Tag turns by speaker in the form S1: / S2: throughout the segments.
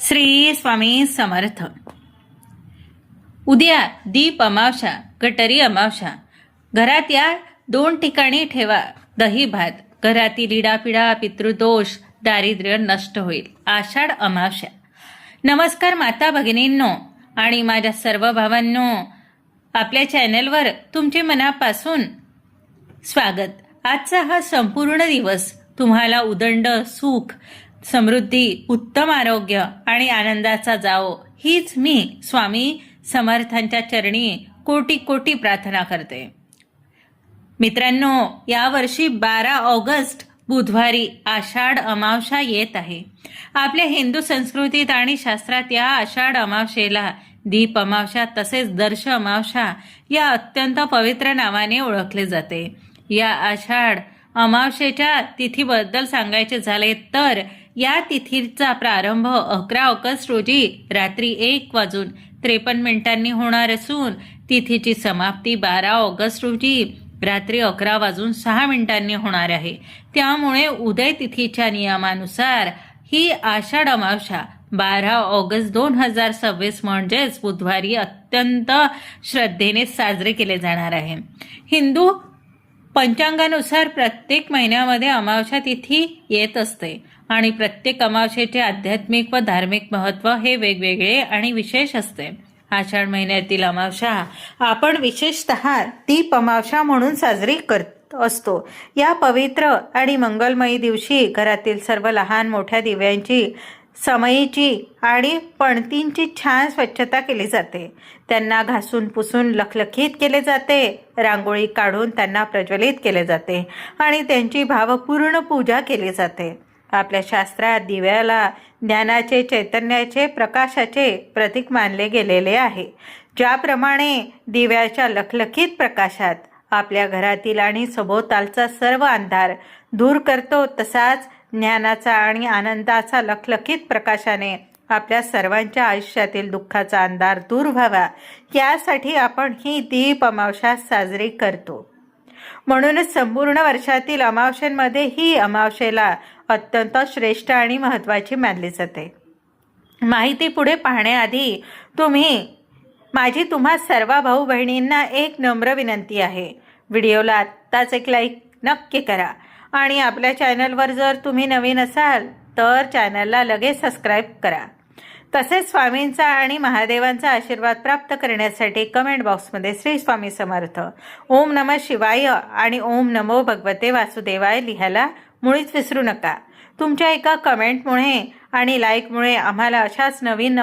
S1: श्री स्वामी समर्थ. उद्या दीप अमावस्या, गटरी अमावस्या. घरात या 2 ठिकाणी ठेवा दही भात. घरातील इडापिडा, पितृदोष, दारिद्र्य नष्ट होईल. आषाढ अमावस्या. नमस्कार माता भगिनींनो आणि माझ्या सर्व भावांनो, आपल्या चॅनलवर तुमचे मनापासून स्वागत. आजचा हा संपूर्ण दिवस तुम्हाला उदंड सुख, समृद्धी, उत्तम आरोग्य आणि आनंदाचा जावो, हीच मी स्वामी समर्थांच्या चरणी कोटी कोटी प्रार्थना करते. मित्रांनो, यावर्षी 12 ऑगस्ट बुधवारी आषाढ अमावस्या येत आहे. आपल्या हिंदू संस्कृतीत आणि शास्त्रात या आषाढ अमावस्येला दीप अमावस्या तसेच दर्श अमावस्या या अत्यंत पवित्र नावाने ओळखले जाते. या आषाढ अमावस्येच्या तिथीबद्दल सांगायचे झाले तर या तिथीचा प्रारंभ 11 ऑगस्ट रोजी रात्री 1:53 होणार असून तिथीची समाप्ती 12 ऑगस्ट रोजी रात्री 11:06 होणार आहे. त्यामुळे उदय तिथीच्या नियमानुसार ही आषाढ अमावस्या 12 ऑगस्ट 2026 म्हणजेच बुधवारी अत्यंत श्रद्धेने साजरे केले जाणार आहे. हिंदू पंचांगानुसार प्रत्येक महिन्यामध्ये अमावस्या तिथी येत असते आणि प्रत्येक अमावस्येचे आध्यात्मिक व धार्मिक महत्त्व हे वेगवेगळे आणि विशेष असते. आषाढ महिन्यातील अमावस्या आपण विशेषतः दीप अमावस्या म्हणून साजरी करत असतो. या पवित्र आणि मंगलमयी दिवशी घरातील सर्व लहान मोठ्या दिव्यांची, समईची आणि पणतींची छान स्वच्छता केली जाते. त्यांना घासून पुसून लखलखीत केले जाते. रांगोळी काढून त्यांना प्रज्वलित केले जाते आणि त्यांची भावपूर्ण पूजा केली जाते. आपल्या शास्त्रात दिव्याला ज्ञानाचे, चैतन्याचे, प्रकाशाचे प्रतीक मानले गेलेले आहे. ज्याप्रमाणे दिव्याच्या लखलखीत प्रकाशात आपल्या घरातील आणि सभोवतालचा सर्व अंधार दूर करतो, तसाच ज्ञानाचा आणि आनंदाचा लखलखीत प्रकाशाने आपल्या सर्वांच्या आयुष्यातील दुःखाचा अंधार दूर व्हावा, यासाठी आपण ही दीप अमावस्या साजरी करतो. म्हणूनच संपूर्ण वर्षातील अमावस्यांमध्ये ही अमावस्येला अत्यंत श्रेष्ठ आणि महत्त्वाची मानली जाते. माहिती पुढे पाहण्याआधी माझी तुम्हा सर्व भाऊ बहिणींना एक नम्र विनंती आहे. व्हिडिओला आत्ताच एक लाईक नक्की करा आणि आपल्या चॅनलवर जर तुम्ही नवीन असाल तर चॅनलला लगेच सबस्क्राईब करा. तसेच स्वामींचा आणि महादेवांचा आशीर्वाद प्राप्त करण्यासाठी कमेंट बॉक्समध्ये श्री स्वामी समर्थ, ओम नमः शिवाय आणि ओम नमो भगवते वासुदेवाय लिहायला मुळीच विसरू नका. तुमच्या एका कमेंटमुळे आणि लाईकमुळे आम्हाला अशाच नवीन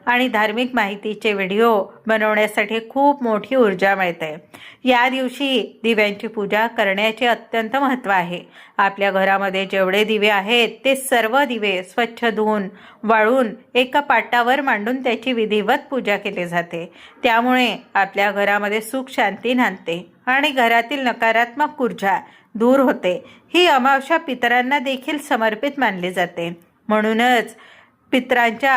S1: आणि धार्मिक माहितीचे व्हिडिओ बनवण्यासाठी खूप मोठी ऊर्जा मिळते. या दिवशी दिव्यांची पूजा करण्याचे अत्यंत महत्त्व आहे. आपल्या घरामध्ये जेवढे दिवे आहेत ते सर्व दिवे स्वच्छ धुवून वाळून एका पाटावर मांडून त्याची विधिवत पूजा केली जाते. त्यामुळे आपल्या घरामध्ये सुख शांती नांदते आणि घरातील नकारात्मक ऊर्जा दूर होते. ही अमावस्या पितरांना देखील समर्पित मानली जाते. म्हणूनच पितरांच्या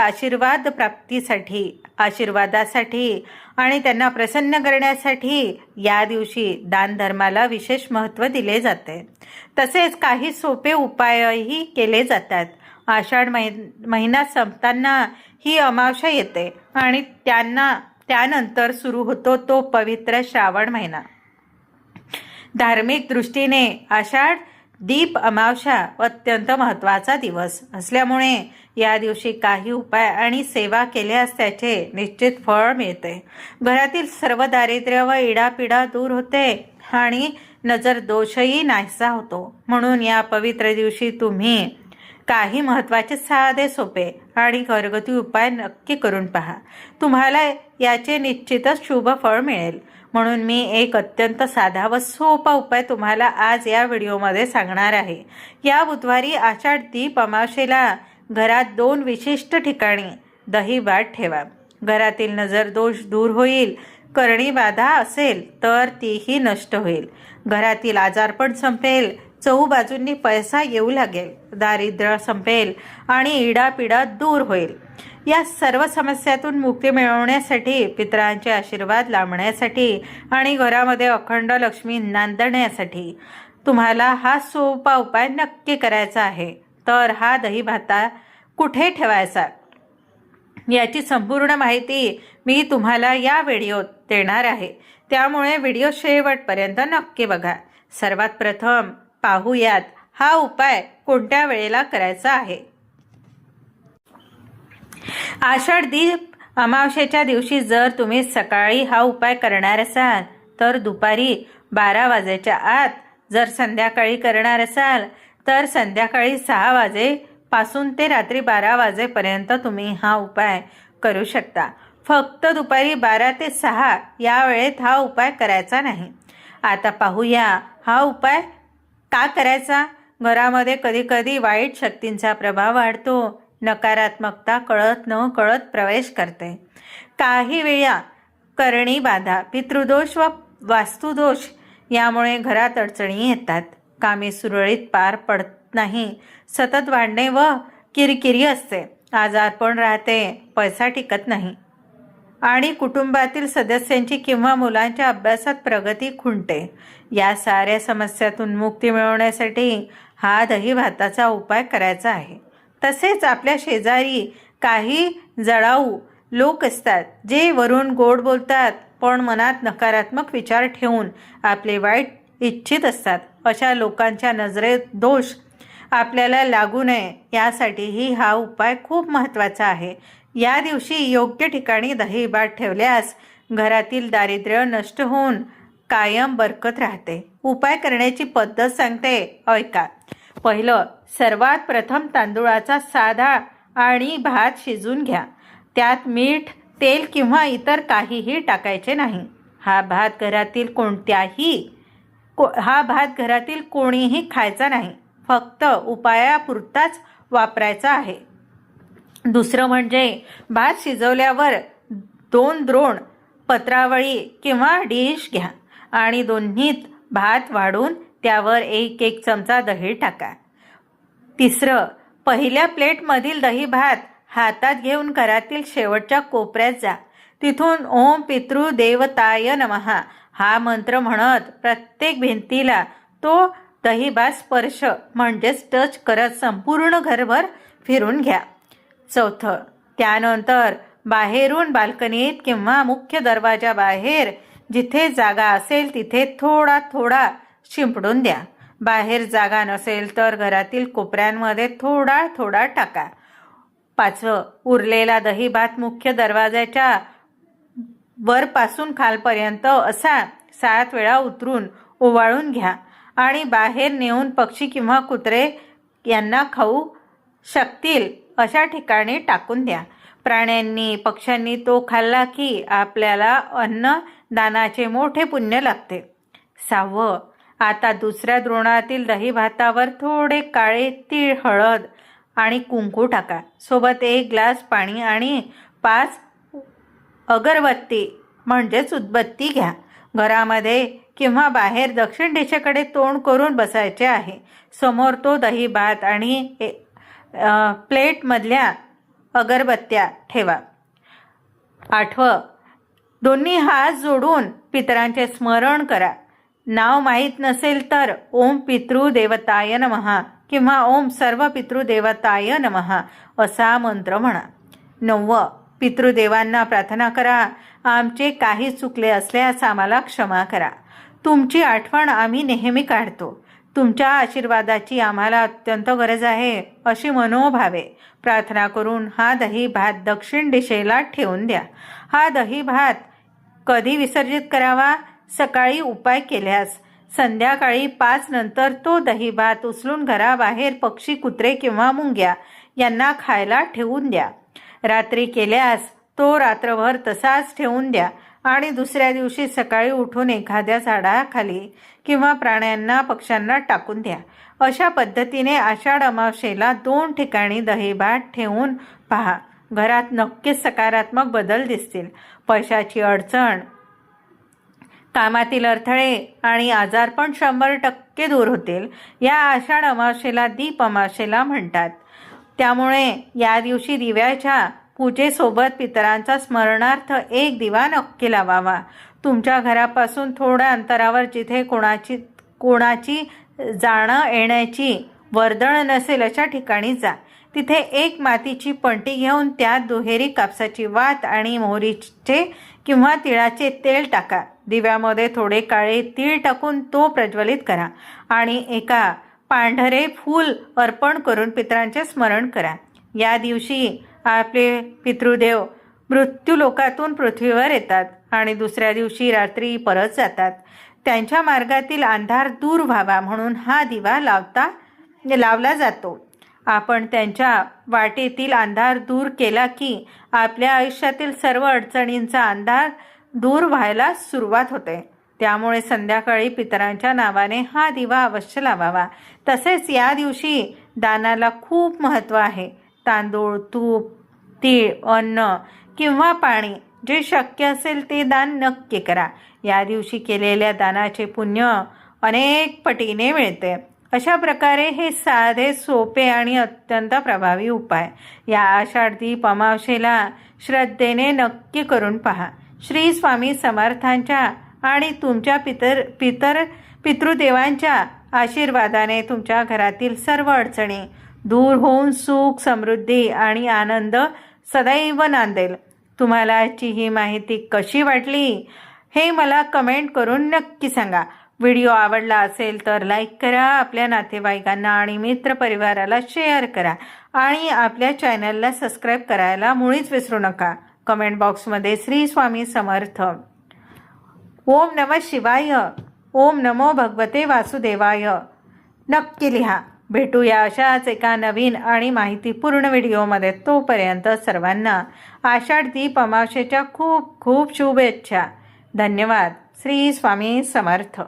S1: आशीर्वादासाठी आणि त्यांना प्रसन्न करण्यासाठी या दिवशी दानधर्माला विशेष महत्त्व दिले जाते. तसेच काही सोपे उपायही केले जातात. आषाढ महिना संपताना ही अमावस्या येते आणि त्यानंतर सुरू होतो तो पवित्र श्रावण महिना. धार्मिक दृष्टीने आषाढ दीप अमावस्या अत्यंत महत्त्वाचा दिवस असल्यामुळे या दिवशी काही उपाय आणि सेवा केल्यास त्याचे निश्चित फळ मिळते. घरातील सर्व दारिद्र्य व इडापिडा दूर होते आणि नजर दोषही नाहीसा होतो. म्हणून या पवित्र दिवशी तुम्ही काही महत्त्वाचे साधे, सोपे आणि घरगुती उपाय नक्की करून पहा. तुम्हाला याचे निश्चितच शुभ फळ मिळेल. म्हणून मी एक अत्यंत साधा व सोपा उपाय तुम्हाला आज या व्हिडिओमध्ये सांगणार आहे. या बुधवारी आषाढ दीप अमावस्येला घरात 2 विशिष्ट ठिकाणी दही भात ठेवा. घरातील नजर दोष दूर होईल. करणी बाधा असेल तर तीही नष्ट होईल. घरातील आजारपण संपेल. चहूबाजूंनी पैसा येऊ लागेल. दारिद्र्य संपेल आणि इडापिडा दूर होईल. या सर्व समस्यातून मुक्ती मिळवण्यासाठी, पितरांचे आशीर्वाद लाभण्यासाठी आणि घरामध्ये अखंड लक्ष्मी नांदण्यासाठी तुम्हाला हा सोपा उपाय नक्की करायचा आहे. तर हा दही भाता कुठे ठेवायचा याची संपूर्ण माहिती मी तुम्हाला या व्हिडिओत देणार आहे, त्यामुळे व्हिडिओ शेवटपर्यंत नक्की बघा. सर्वात प्रथम पाहूयात हा उपाय कोणत्या वेळेला करायचा आहे. आषाढ दीप अमावस्येच्या दिवशी जर तुम्ही सकाळी हा उपाय करणार असाल तर दुपारी 12 वाजेच्या आत, जर संध्याकाळी करणार असाल तर संध्याकाळी 6 वाजेपासून ते रात्री 12 वाजेपर्यंत तुम्ही हा उपाय करू शकता. फक्त दुपारी 12 ते 6 या वेळेत हा उपाय करायचा नाही. आता पाहूया हा उपाय का करायचा. घरामध्ये कधीकधी वाईट शक्तींचा प्रभाव वाढतो. नकारात्मकता कळत न कळत प्रवेश करते. काही वेळा करणी बाधा, पितृदोष व वास्तुदोष यामुळे घरात अडचणी येतात. कामे सुरळीत पार पडत नाही. सतत वाढणे व किरकिरी असते. आजारपण राहते. पैसा टिकत नाही आणि कुटुंबातील सदस्यांची किंवा मुलांच्या अभ्यासात प्रगती खुंटते. या साऱ्या समस्यातून मुक्ती मिळवण्यासाठी हा दही भाताचा उपाय करायचा आहे. तसेच आपल्या शेजारी काही जळाऊ लोक असतात जे वरून गोड बोलतात पण मनात नकारात्मक विचार ठेवून आपले वाईट इच्छित असतात. अशा लोकांच्या नजरेत दोष आपल्याला लागू नये यासाठीही हा उपाय खूप महत्त्वाचा आहे. या दिवशी योग्य ठिकाणी दही भात ठेवल्यास घरातील दारिद्र्य नष्ट होऊन कायम बरकत राहते. उपाय करण्याची पद्धत सांगते, ऐका. पहिलं, सर्वात प्रथम तांदूळाचा साधा आणि भात शिजून घ्या. त्यात मीठ, तेल किंवा इतर काहीही टाकायचे नाही. हा भात घरातील कोणीही खायचा नाही. फक्त उपायापुरताच वापरायचा आहे. दुसरं म्हणजे भात शिजवल्यावर 2 द्रोण पत्रावळी किंवा डिश घ्या आणि दोन्हीत भात वाढून त्यावर 1 चमचा दही टाका. तिसरं, पहिल्या प्लेटमधील दही भात हातात घेऊन घरातील शेवटच्या कोपऱ्यात जा. तिथून ओम पितृदेवताय नमः हा मंत्र म्हणत प्रत्येक भिंतीला तो दही भात स्पर्श म्हणजेच टच करत संपूर्ण घरभर फिरून घ्या. चौथं, त्यानंतर बाहेरून बाल्कनीत किंवा मुख्य दरवाजा बाहेर जिथे जागा असेल तिथे थोडा थोडा शिंपडून द्या. बाहेर जागा नसेल तर घरातील कोपऱ्यांमध्ये थोडा थोडा टाका. 5, उरलेला दही भात मुख्य दरवाजाच्या वरपासून खालपर्यंत असा 7 वेळा उतरून ओवाळून घ्या आणि बाहेर नेऊन पक्षी किंवा कुत्रे यांना खाऊ शकतील अशा ठिकाणी टाकून द्या. प्राण्यांनी पक्ष्यांनी तो खाल्ला की आपल्याला अन्नदानाचे मोठे पुण्य लागते. 6, आता दुसऱ्या द्रोणातील दही भातावर थोडे काळे तीळ, हळद आणि कुंकू टाका. सोबत 1 ग्लास पाणी आणि 5 अगरबत्ती म्हणजेच उदबत्ती घ्या. घरामध्ये किंवा बाहेर दक्षिण दिशेकडे तोंड करून बसायचे आहे. समोर तो दही भात आणि प्लेटमधल्या अगरबत्त्या ठेवा. 8, दोन्ही हात जोडून पितरांचे स्मरण करा. नाव माहीत नसेल तर ओम पितृदेवताय नमः किंवा ओम सर्व पितृदेवताय नमः असा मंत्र म्हणा. 9, पितृदेवांना प्रार्थना करा, आमचे काही चुकले असल्यास आम्हाला क्षमा करा. तुमची आठवण आम्ही नेहमी काढतो. तुमच्या आशीर्वादाची आम्हाला अत्यंत गरज आहे अशी मनोभावे प्रार्थना करून हा दही भात दक्षिण दिशेला ठेवून द्या. हा दही भात कधी विसर्जित करावा? सकाळी उपाय केल्यास संध्याकाळी 5 नंतर तो दही भात उचलून घराबाहेर पक्षी, कुत्रे किंवा मुंग्या यांना खायला ठेवून द्या. रात्री केल्यास तो रात्रभर तसाच ठेवून द्या आणि दुसऱ्या दिवशी सकाळी उठून एखाद्या झाडाखाली किंवा प्राण्यांना, पक्ष्यांना टाकून द्या. अशा पद्धतीने आषाढ अमावस्येला 2 ठिकाणी दही भात ठेवून पहा. घरात नक्कीच सकारात्मक बदल दिसतील. पैशाची अडचण, कामातील अडथळे आणि आजारपण 100% दूर होतील. या आषाढ अमावस्येला दीप अमावस्येला म्हणतात. त्यामुळे या दिवशी दिव्याच्या पूजेसोबत पितरांचा स्मरणार्थ 1 दिवा नक्की लावावा. तुमच्या घरापासून थोड्या अंतरावर जिथे कोणाची जाणं येण्याची वर्दळ नसेल अशा ठिकाणी जा. तिथे एक मातीची पणती घेऊन त्यात दुहेरी कापसाची वात आणि मोहरीचे किंवा तिळाचे तेल टाका. दिव्यामध्ये थोडे काळे तीळ टाकून तो प्रज्वलित करा आणि एका पांढरे फूल अर्पण करून पितरांचे स्मरण करा. या दिवशी आपले पितृदेव मृत्यूलोकातून पृथ्वीवर येतात आणि दुसऱ्या दिवशी रात्री परत जातात. त्यांच्या मार्गातील अंधार दूर व्हावा म्हणून हा दिवा लावला जातो. आपण त्यांच्या वाटेतील अंधार दूर केला की आपल्या आयुष्यातील सर्व अडचणींचा अंधार दूर व्हायला सुरुवात होते. त्यामुळे संध्याकाळी पितरांच्या नावाने हा दिवा अवश्य लावावा. तसेच या दिवशी दानाला खूप महत्त्व आहे. तांदूळ, तूप, तीळ, अन्न किंवा पाणी जे शक्य असेल ते दान नक्की करा. या दिवशी केलेल्या दानाचे पुण्य अनेक पटीने मिळते. अशा प्रकारे हे साधे, सोपे आणि अत्यंत प्रभावी उपाय या आषाढ दीप अमावस्येला श्रद्धेने नक्की करून पहा. श्री स्वामी समर्थांच्या आणि तुमच्या पितृदेवांच्या आशीर्वादाने तुमच्या घरातील सर्व अडचणी दूर होऊन सुख, समृद्धी आणि आनंद सदैव नांदेल. तुम्हाला आजची ही माहिती कशी वाटली हे मला कमेंट करून नक्की सांगा. व्हिडिओ आवडला असेल तर लाईक करा, आपल्या नातेवाईकांना आणि मित्रपरिवाराला शेअर करा आणि आपल्या चॅनलला सबस्क्राईब करायला मुळीच विसरू नका. कमेंट बॉक्समध्ये श्री स्वामी समर्थ, ओम नमः शिवाय, ओम नमो भगवते वासुदेवाय नक्की लिहा. भेटूया अशाच एका नवीन आणि माहितीपूर्ण व्हिडिओमध्ये. तोपर्यंत सर्वांना आषाढ दीप अमावस्येच्या खूप खूप शुभेच्छा. धन्यवाद. श्री स्वामी समर्थ.